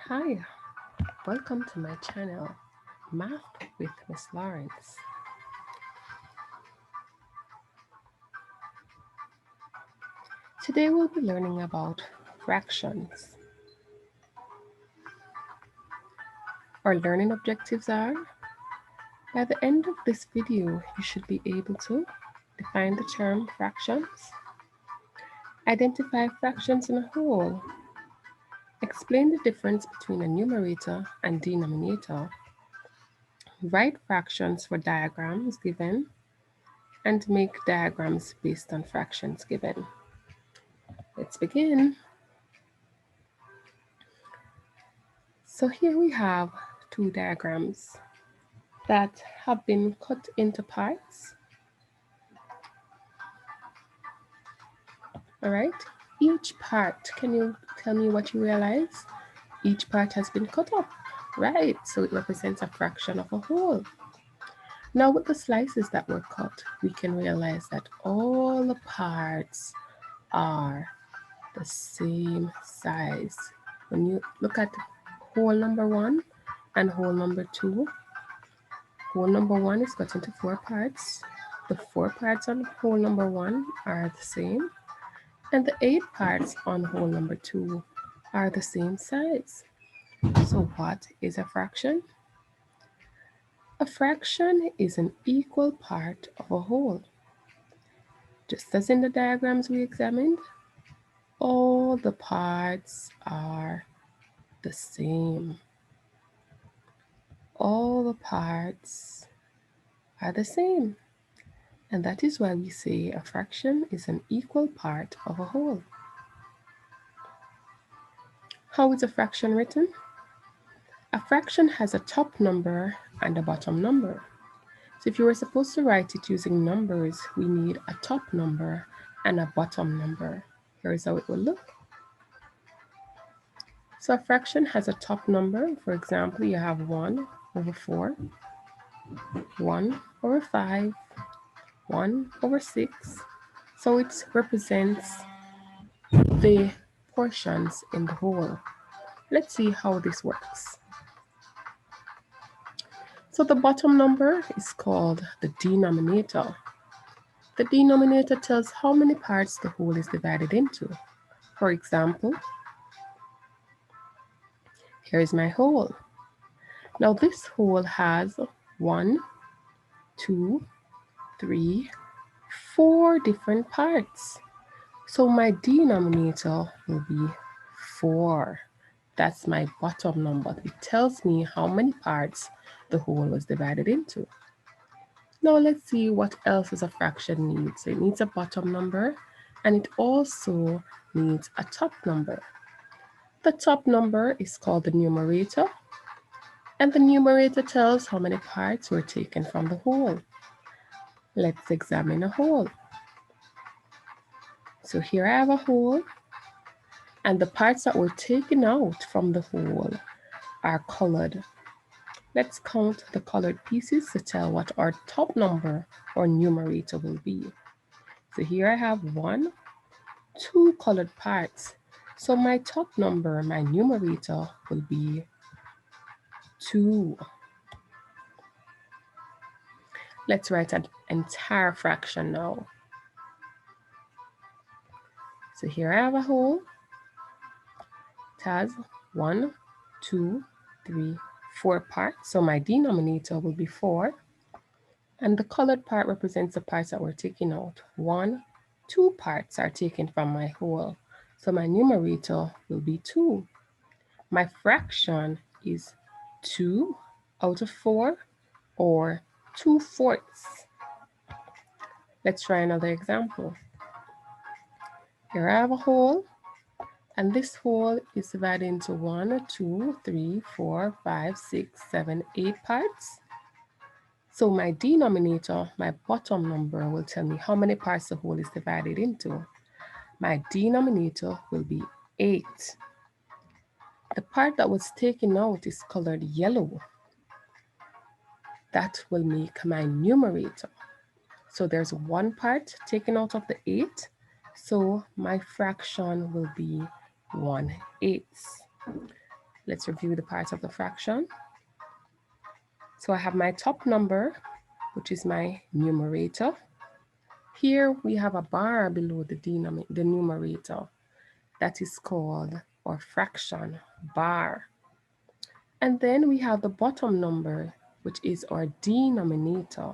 Hi, welcome to my channel, Math with Miss Lawrence. Today we'll be learning about fractions. Our learning objectives are, by the end of this video, you should be able to define the term fractions, identify fractions in a whole, explain the difference between a numerator and denominator, write fractions for diagrams given, and make diagrams based on fractions given. Let's begin. So here we have two diagrams that have been cut into parts. All right, each part, can you tell me what you realize? Each part has been cut up, right? So it represents a fraction of a whole. Now with the slices that were cut, we can realize that all the parts are the same size. When you look at whole number one and whole number two, whole number one is cut into four parts. The four parts on whole number one are the same, and the 8 parts on whole number two are the same size. So what is a fraction? A fraction is an equal part of a whole. Just as in the diagrams we examined, all the parts are the same. All the parts are the same. And that is why we say a fraction is an equal part of a whole. How is a fraction written? A fraction has a top number and a bottom number. So if you were supposed to write it using numbers, we need a top number and a bottom number. Here's how it will look. So a fraction has a top number. For example, you have 1 over 4, 1 over 5, 1 over 6. So it represents the portions in the whole. Let's see how this works. So the bottom number is called the denominator. The denominator tells how many parts the whole is divided into. For example, here is my whole. Now this whole has 1, 2, 3, 4 different parts. So my denominator will be 4. That's my bottom number. It tells me how many parts the whole was divided into. Now let's see what else is a fraction needs. So it needs a bottom number and it also needs a top number. The top number is called the numerator, and the numerator tells how many parts were taken from the whole. Let's examine a whole. So here I have a whole, and the parts that were taken out from the whole are colored. Let's count the colored pieces to tell what our top number or numerator will be. So here I have 1, 2 colored parts. So my top number, my numerator, will be 2. Let's write an entire fraction now. So here I have a whole. It has 1, 2, 3, 4 parts. So my denominator will be 4. And the colored part represents the parts that were taken out. 1, 2 parts are taken from my whole. So my numerator will be 2. My fraction is 2 out of 4, or 2/4. Let's try another example. Here I have a whole, and this whole is divided into 1, 2, 3, 4, 5, 6, 7, 8 parts. So my denominator, my bottom number, will tell me how many parts the whole is divided into. My denominator will be 8. The part that was taken out is colored yellow. That will make my numerator. So there's 1 part taken out of the 8. So my fraction will be 1/8. Let's review the parts of the fraction. So I have my top number, which is my numerator. Here we have a bar below the numerator. That is called our fraction bar. And then we have the bottom number, which is our denominator.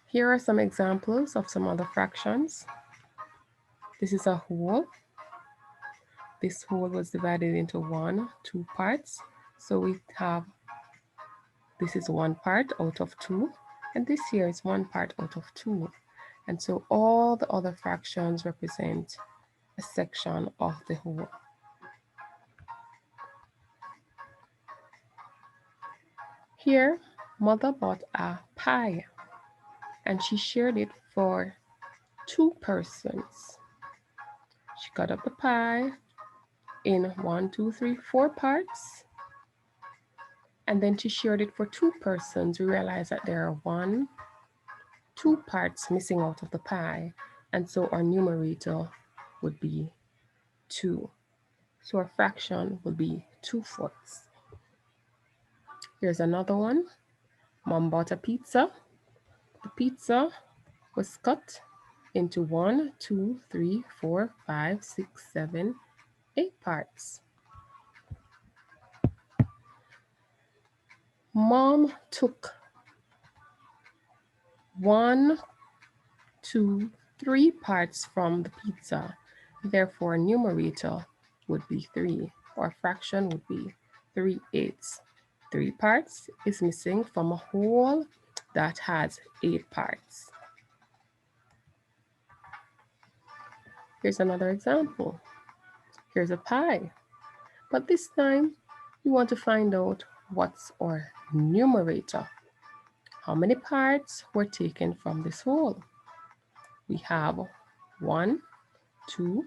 Here are some examples of some other fractions. This is a whole. This whole was divided into 2 parts. So we have, this is 1 part out of 2, and this here is 1 part out of 2. And so all the other fractions represent a section of the whole. Here, mother bought a pie, and she shared it for 2 persons. She cut up the pie in 1, 2, 3, 4 parts, and then she shared it for 2 persons. We realize that there are 2 parts missing out of the pie, and so our numerator would be 2. So our fraction will be 2/4. Here's another one. Mom bought a pizza. The pizza was cut into 1, 2, 3, 4, 5, 6, 7, 8 parts. Mom took 1, 2, 3 parts from the pizza. Therefore, numerator would be 3, or fraction would be 3/8. 3 parts is missing from a whole that has 8 parts. Here's another example. Here's a pie, but this time we want to find out what's our numerator. How many parts were taken from this whole? We have 1, 2,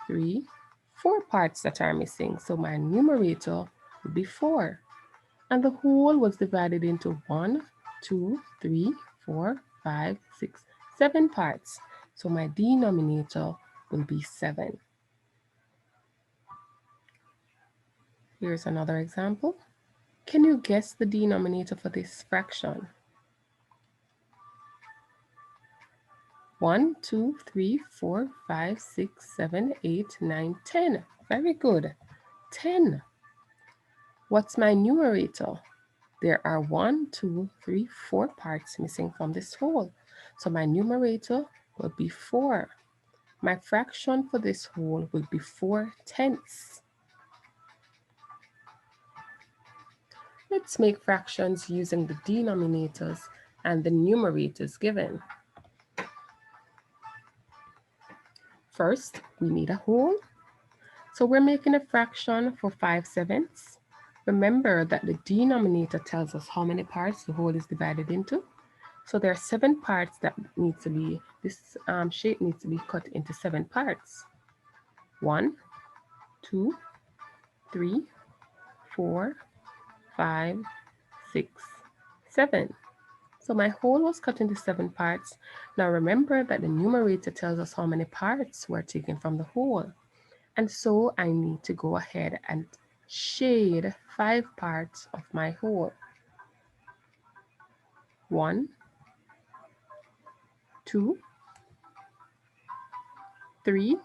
3, 4 parts that are missing. So my numerator would be 4. And the whole was divided into 1, 2, 3, 4, 5, 6, 7 parts. So my denominator will be 7. Here's another example. Can you guess the denominator for this fraction? 1, 2, 3, 4, 5, 6, 7, 8, 9, 10. Very good. 10. What's my numerator? There are 1, 2, 3, 4 parts missing from this whole. So my numerator will be 4. My fraction for this whole will be 4/10. Let's make fractions using the denominators and the numerators given. First, we need a whole. So we're making a fraction for 5/7. Remember that the denominator tells us how many parts the whole is divided into. So there are 7 parts that need to be, this shape needs to be cut into 7 parts. 1, 2, 3, 4, 5, 6, 7. So my whole was cut into 7 parts. Now remember that the numerator tells us how many parts were taken from the whole. And so I need to go ahead and shade 5 parts of my whole. 1, 2, 3,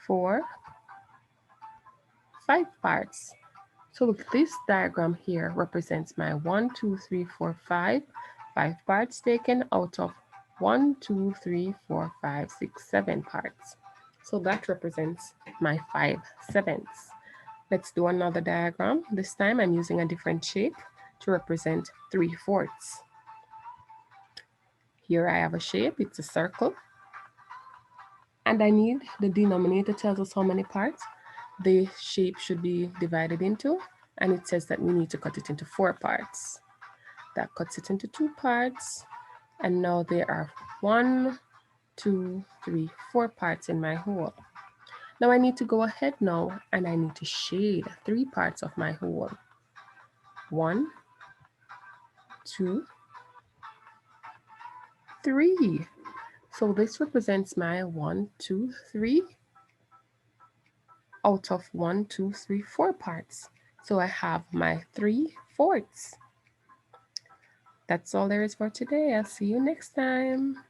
4, 5 parts. So this diagram here represents my 1, 2, 3, 4, 5 parts taken out of 1, 2, 3, 4, 5, 6, 7 parts. So that represents my 5/7. Let's do another diagram. This time I'm using a different shape to represent 3/4. Here I have a shape, it's a circle. And I need, the denominator tells us how many parts the shape should be divided into, and it says that we need to cut it into 4 parts. That cuts it into 2 parts, and now there are 1, 2, 3, 4 parts in my whole. Now I need to go ahead now and I need to shade 3 parts of my whole. 1, 2, 3. So this represents my 1, 2, 3 out of 1, 2, 3, 4 parts. So I have my 3/4. That's all there is for today. I'll see you next time.